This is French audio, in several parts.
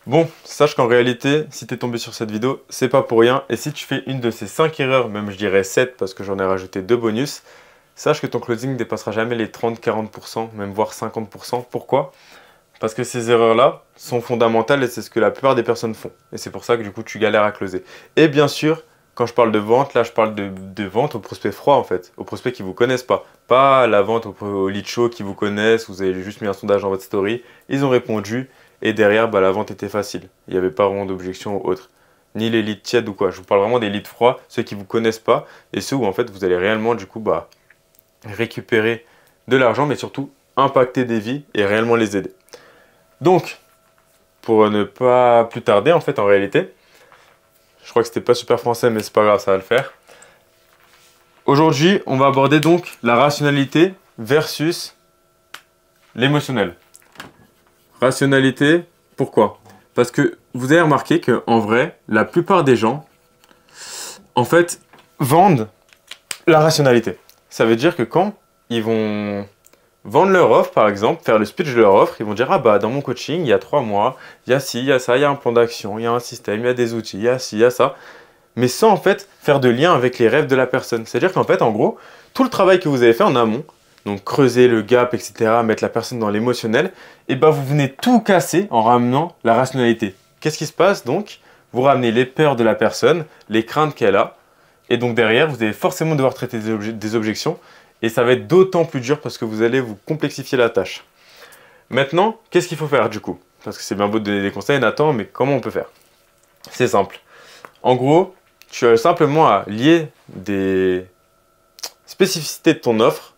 Bon, sache qu'en réalité, si tu es tombé sur cette vidéo, c'est pas pour rien. Et si tu fais une de ces 5 erreurs, même je dirais 7 parce que j'en ai rajouté 2 bonus, sache que ton closing ne dépassera jamais les 30-40%, même voire 50%. Pourquoi? Parce que ces erreurs-là sont fondamentales et c'est ce que la plupart des personnes font. Et c'est pour ça que du coup, tu galères à closer. Et bien sûr, quand je parle de vente, là, je parle de vente aux prospects froids en fait, aux prospects qui ne vous connaissent pas. Pas la vente aux lead show qui vous connaissent, vous avez juste mis un sondage dans votre story, ils ont répondu et derrière, bah, la vente était facile. Il n'y avait pas vraiment d'objection ou autre. Ni les leads tièdes ou quoi. Je vous parle vraiment des leads froids, ceux qui ne vous connaissent pas et ceux où en fait vous allez réellement du coup bah, récupérer de l'argent mais surtout impacter des vies et réellement les aider. Donc, pour ne pas plus tarder en fait en réalité, je crois que c'était pas super français mais c'est pas grave, ça va le faire. Aujourd'hui, on va aborder donc la rationalité versus l'émotionnel. Rationalité, pourquoi? Parce que vous avez remarqué qu'en vrai, la plupart des gens, en fait, vendent la rationalité. Ça veut dire que quand ils vont vendre leur offre, par exemple, faire le speech de leur offre, ils vont dire, ah bah dans mon coaching, il y a 3 mois, il y a ci, il y a ça, il y a un plan d'action, il y a un système, il y a des outils, il y a ci, il y a ça, mais sans en fait faire de lien avec les rêves de la personne. C'est-à-dire qu'en fait, en gros, tout le travail que vous avez fait en amont, donc creuser le gap, etc., mettre la personne dans l'émotionnel, et ben vous venez tout casser en ramenant la rationalité. Qu'est-ce qui se passe donc? Vous ramenez les peurs de la personne, les craintes qu'elle a, et donc derrière, vous allez forcément devoir traiter des objections, et ça va être d'autant plus dur parce que vous allez vous complexifier la tâche. Maintenant, qu'est-ce qu'il faut faire du coup? Parce que c'est bien beau de donner des conseils, Nathan, mais comment on peut faire? C'est simple. En gros, tu as simplement à lier des spécificités de ton offre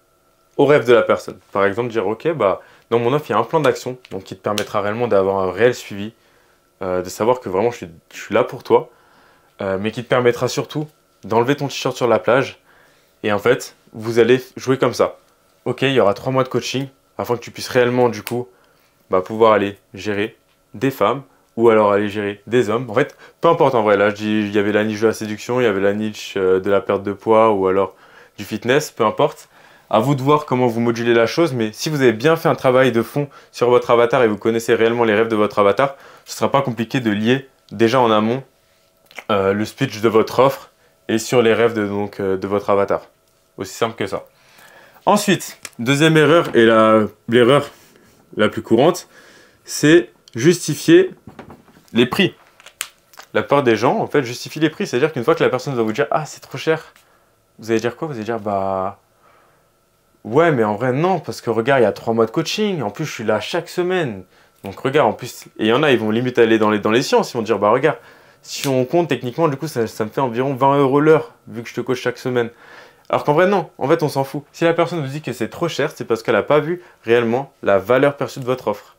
au rêve de la personne. Par exemple, dire, ok, bah, dans mon offre, il y a un plan d'action donc qui te permettra réellement d'avoir un réel suivi, de savoir que vraiment je suis là pour toi, mais qui te permettra surtout d'enlever ton t-shirt sur la plage. Et en fait, vous allez jouer comme ça. Ok, il y aura 3 mois de coaching afin que tu puisses réellement, du coup, bah, pouvoir aller gérer des femmes ou alors aller gérer des hommes. En fait, peu importe en vrai. Là, je dis, il y avait la niche de la séduction, il y avait la niche de la perte de poids ou alors du fitness, peu importe. À vous de voir comment vous modulez la chose, mais si vous avez bien fait un travail de fond sur votre avatar et vous connaissez réellement les rêves de votre avatar, ce ne sera pas compliqué de lier déjà en amont le speech de votre offre et sur les rêves de votre avatar. Aussi simple que ça. Ensuite, deuxième erreur et l'erreur la plus courante, c'est justifier les prix. La plupart des gens, en fait, justifient les prix. C'est-à-dire qu'une fois que la personne va vous dire « Ah, c'est trop cher », vous allez dire quoi? Vous allez dire « Bah, ouais, mais en vrai, non, parce que regarde, il y a 3 mois de coaching. En plus, je suis là chaque semaine. Donc, regarde, en plus... » Et il y en a, ils vont limite aller dans les sciences. Ils vont dire « Bah, regarde, si on compte techniquement, du coup, ça me fait environ 20 € l'heure, vu que je te coach chaque semaine. » Alors qu'en vrai, non. En fait, on s'en fout. Si la personne vous dit que c'est trop cher, c'est parce qu'elle n'a pas vu réellement la valeur perçue de votre offre.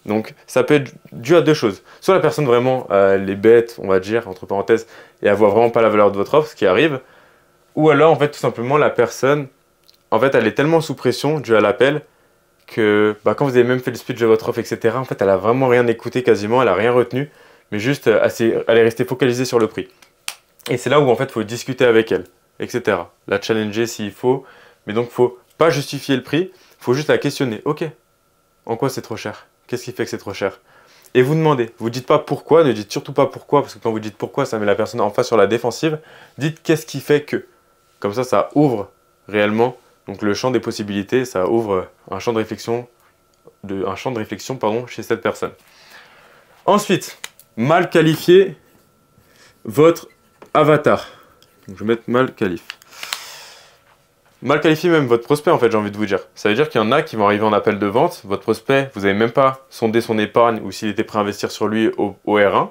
Donc, ça peut être dû à deux choses. Soit la personne vraiment, elle est bête, on va dire, entre parenthèses, et elle voit vraiment pas la valeur de votre offre, ce qui arrive. Ou alors, en fait, tout simplement, la personne, en fait, elle est tellement sous pression, dû à l'appel, que bah, quand vous avez même fait le speech de votre offre, etc., en fait, elle a vraiment rien écouté quasiment, elle a rien retenu, mais juste, elle est restée focalisée sur le prix. Et c'est là où, en fait, il faut discuter avec elle, etc. La challenger s'il faut, mais donc, il faut pas justifier le prix, il faut juste la questionner. Ok, en quoi c'est trop cher? Qu'est-ce qui fait que c'est trop cher? Et vous demandez. Vous dites pas pourquoi, ne dites surtout pas pourquoi, parce que quand vous dites pourquoi, ça met la personne en face sur la défensive. Dites qu'est-ce qui fait que. Comme ça ouvre réellement donc le champ des possibilités, ça ouvre un champ de réflexion, pardon, chez cette personne. Ensuite, mal qualifier votre avatar. Donc, je vais mettre mal qualifié. Mal qualifier même votre prospect, en fait, j'ai envie de vous dire. Ça veut dire qu'il y en a qui vont arriver en appel de vente. Votre prospect, vous n'avez même pas sondé son épargne ou s'il était prêt à investir sur lui au R1,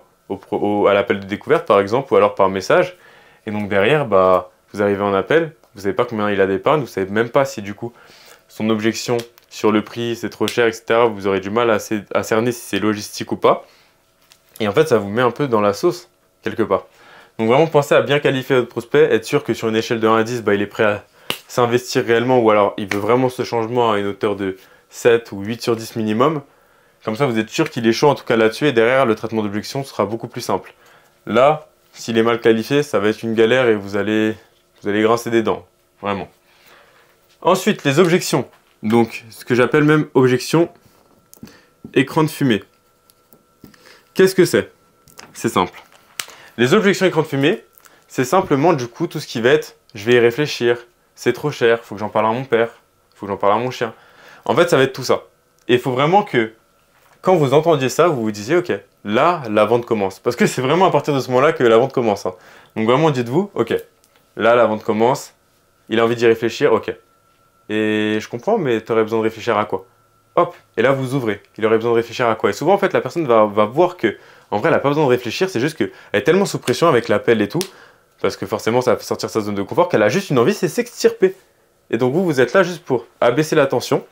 à l'appel de découverte, par exemple, ou alors par message. Et donc derrière, bah, vous arrivez en appel, vous ne savez pas combien il a d'épargne, vous ne savez même pas si du coup son objection sur le prix, c'est trop cher, etc. Vous aurez du mal à cerner si c'est logistique ou pas. Et en fait, ça vous met un peu dans la sauce, quelque part. Donc vraiment, pensez à bien qualifier votre prospect, être sûr que sur une échelle de 1 à 10, bah, il est prêt à s'investir réellement ou alors il veut vraiment ce changement à une hauteur de 7 ou 8 sur 10 minimum. Comme ça, vous êtes sûr qu'il est chaud en tout cas là-dessus et derrière, le traitement d'objection sera beaucoup plus simple. Là, s'il est mal qualifié, ça va être une galère et vous allez grincer des dents, vraiment. Ensuite, les objections. Donc, ce que j'appelle même objection écran de fumée. qu'est-ce que c'est? C'est simple. Les objections écran de fumée, c'est simplement du coup tout ce qui va être je vais y réfléchir, c'est trop cher, faut que j'en parle à mon père, faut que j'en parle à mon chien. En fait, ça va être tout ça. Et il faut vraiment que quand vous entendiez ça, vous vous disiez ok, là, la vente commence. Parce que c'est vraiment à partir de ce moment-là que la vente commence. Hein. Donc vraiment, dites-vous ok, là, la vente commence, il a envie d'y réfléchir, ok. Et je comprends, mais tu aurais besoin de réfléchir à quoi? Hop, et là vous ouvrez. Il aurait besoin de réfléchir à quoi? Et souvent, en fait, la personne va voir que, en vrai, elle n'a pas besoin de réfléchir, c'est juste qu'elle est tellement sous pression avec l'appel et tout, parce que forcément, ça va sortir sa zone de confort, qu'elle a juste une envie, c'est s'extirper. Et donc, vous êtes là juste pour abaisser la tension,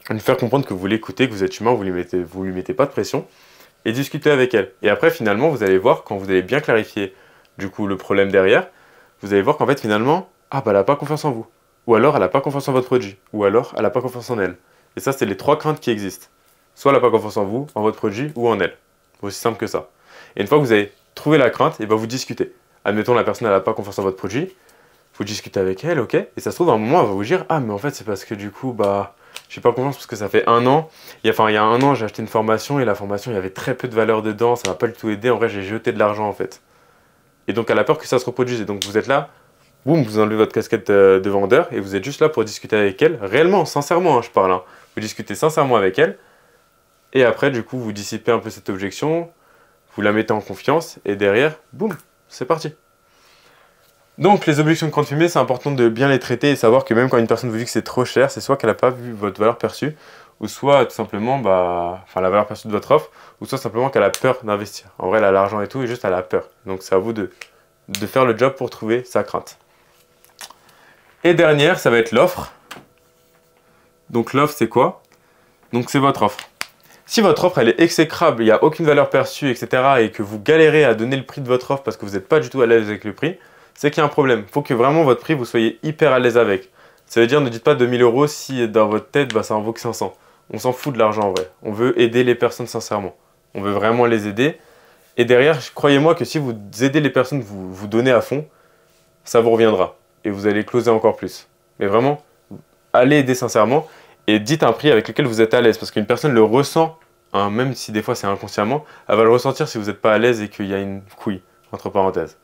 lui faire comprendre que vous l'écoutez, que vous êtes humain, vous lui mettez pas de pression, et discuter avec elle. Et après, finalement, vous allez voir, quand vous allez bien clarifier, du coup, le problème derrière, vous allez voir qu'en fait, finalement, ah bah, elle n'a pas confiance en vous. Ou alors, elle n'a pas confiance en votre produit. Ou alors, elle n'a pas confiance en elle. Et ça, c'est les 3 craintes qui existent. Soit elle n'a pas confiance en vous, en votre produit ou en elle. Aussi simple que ça. Et une fois que vous avez trouvé la crainte, et ben vous discutez. Admettons, la personne n'a pas confiance en votre produit. Vous discutez avec elle, ok. Et ça se trouve, à un moment, elle va vous dire ah, mais en fait, c'est parce que du coup, bah, j'ai pas confiance parce que ça fait un an. Il y a 1 an, j'ai acheté une formation et la formation, il y avait très peu de valeur dedans. Ça m'a pas du tout aidé. En vrai, j'ai jeté de l'argent en fait. Et donc, elle a peur que ça se reproduise. Et donc, vous êtes là. Boum, vous enlevez votre casquette de vendeur et vous êtes juste là pour discuter avec elle, réellement, sincèrement, hein, je parle. Hein. Vous discutez sincèrement avec elle et après, du coup, vous dissipez un peu cette objection, vous la mettez en confiance et derrière, boum, c'est parti. Donc, les objections de compte fumée, c'est important de bien les traiter et savoir que même quand une personne vous dit que c'est trop cher, c'est soit qu'elle n'a pas vu votre valeur perçue ou soit tout simplement, la valeur perçue de votre offre ou soit simplement qu'elle a peur d'investir. En vrai, elle a l'argent et tout et juste elle a peur. Donc, c'est à vous de faire le job pour trouver sa crainte. Et dernière, ça va être l'offre. Donc l'offre, c'est quoi? Donc c'est votre offre. Si votre offre, elle est exécrable, il n'y a aucune valeur perçue, etc. et que vous galérez à donner le prix de votre offre parce que vous n'êtes pas du tout à l'aise avec le prix, c'est qu'il y a un problème. Il faut que vraiment votre prix, vous soyez hyper à l'aise avec. Ça veut dire, ne dites pas 2000 € si dans votre tête, bah, ça en vaut que 500. On s'en fout de l'argent en vrai. On veut aider les personnes sincèrement. On veut vraiment les aider. Et derrière, croyez-moi que si vous aidez les personnes, vous donnez à fond, ça vous reviendra. Et vous allez closer encore plus. Mais vraiment, allez aider sincèrement et dites un prix avec lequel vous êtes à l'aise. Parce qu'une personne le ressent, hein, même si des fois c'est inconsciemment, elle va le ressentir si vous n'êtes pas à l'aise et qu'il y a une couille, entre parenthèses.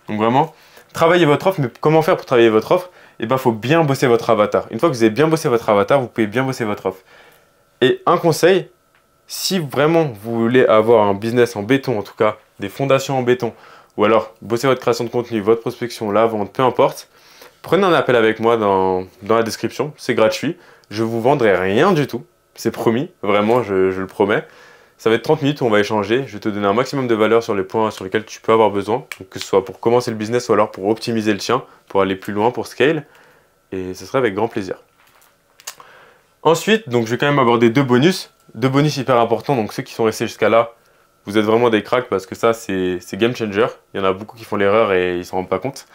Donc vraiment, travaillez votre offre. Mais comment faire pour travailler votre offre? Eh bien, il faut bien bosser votre avatar. Une fois que vous avez bien bossé votre avatar, vous pouvez bien bosser votre offre. Et un conseil, si vraiment vous voulez avoir un business en béton, en tout cas des fondations en béton, ou alors bosser votre création de contenu, votre prospection, la vente, peu importe, prenez un appel avec moi dans la description, c'est gratuit. Je vous vendrai rien du tout, c'est promis, vraiment, je le promets. Ça va être 30 minutes où on va échanger, je vais te donner un maximum de valeur sur les points sur lesquels tu peux avoir besoin, donc que ce soit pour commencer le business ou alors pour optimiser le tien, pour aller plus loin, pour scale, et ce sera avec grand plaisir. Ensuite, donc je vais quand même aborder deux bonus hyper importants, donc ceux qui sont restés jusqu'à là, vous êtes vraiment des cracks parce que ça c'est game changer, il y en a beaucoup qui font l'erreur et ils s'en rendent pas compte.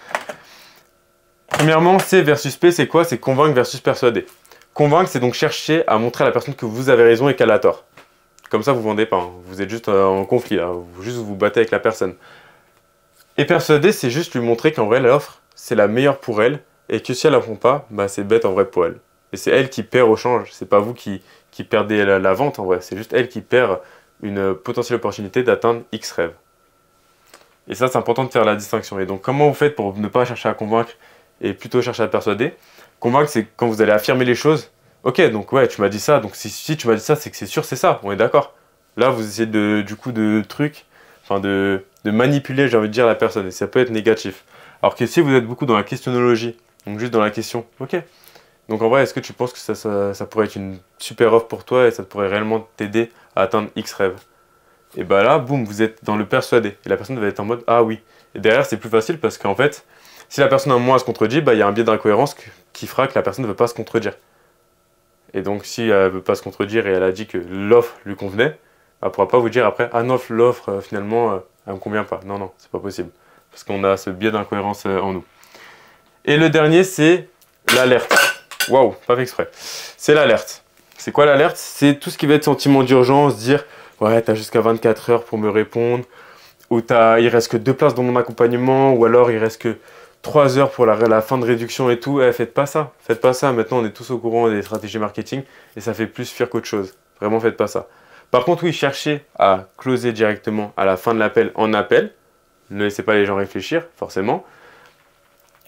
Premièrement, C versus P, c'est quoi? C'est convaincre versus persuader. Convaincre, c'est donc chercher à montrer à la personne que vous avez raison et qu'elle a tort. Comme ça, vous ne vendez pas. Hein. Vous êtes juste en conflit. Là. Vous battez avec la personne. Et persuader, c'est juste lui montrer qu'en vrai, l'offre, c'est la meilleure pour elle. Et que si elle ne la prend pas, bah, c'est bête en vrai pour elle. Et c'est elle qui perd au change. C'est pas vous qui perdez la vente en vrai. C'est juste elle qui perd une potentielle opportunité d'atteindre X rêve. Et ça, c'est important de faire la distinction. Et donc, comment vous faites pour ne pas chercher à convaincre et plutôt chercher à persuader? Convaincre, c'est quand vous allez affirmer les choses. Ok, donc ouais, tu m'as dit ça, donc si tu m'as dit ça, c'est que c'est sûr, c'est ça, on est d'accord. Là, vous essayez de manipuler, j'ai envie de dire, la personne, et ça peut être négatif. Alors que si vous êtes beaucoup dans la questionnologie, donc juste dans la question, ok. Donc en vrai, est-ce que tu penses que ça pourrait être une super offre pour toi et ça pourrait réellement t'aider à atteindre X rêve? Et bah là, boum, vous êtes dans le persuader. Et la personne va être en mode, ah oui. Et derrière, c'est plus facile parce qu'en fait, si la personne a un moment à se contredire, bah, il y a un biais d'incohérence qui fera que la personne ne veut pas se contredire. Et donc, si elle ne veut pas se contredire et elle a dit que l'offre lui convenait, elle ne pourra pas vous dire après, ah non, l'offre, finalement, elle ne me convient pas. Non, non, c'est pas possible. Parce qu'on a ce biais d'incohérence en nous. Et le dernier, c'est l'alerte. Waouh, pas fait exprès. C'est l'alerte. C'est quoi l'alerte? C'est tout ce qui va être sentiment d'urgence, dire, ouais, t'as jusqu'à 24 heures pour me répondre, ou il reste que 2 places dans mon accompagnement, ou alors il reste que 3 heures pour la fin de réduction et tout. Faites pas ça. Faites pas ça. Maintenant, on est tous au courant des stratégies marketing et ça fait plus fuir qu'autre chose. Vraiment, faites pas ça. Par contre, oui, cherchez à closer directement à la fin de l'appel en appel. Ne laissez pas les gens réfléchir, forcément.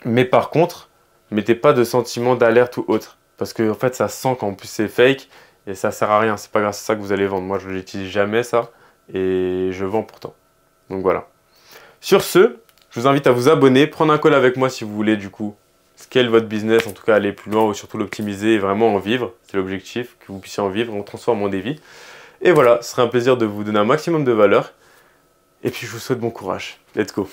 Mais par contre, mettez pas de sentiment d'alerte ou autre. Parce que en fait, ça sent qu'en plus c'est fake et ça sert à rien. C'est pas grâce à ça que vous allez vendre. Moi, je n'utilise jamais ça et je vends pourtant. Donc voilà. Sur ce, je vous invite à vous abonner, prendre un call avec moi si vous voulez du coup scale votre business, en tout cas aller plus loin ou surtout l'optimiser et vraiment en vivre. C'est l'objectif, que vous puissiez en vivre en transformant des vies. Et voilà, ce serait un plaisir de vous donner un maximum de valeur. Et puis je vous souhaite bon courage. Let's go!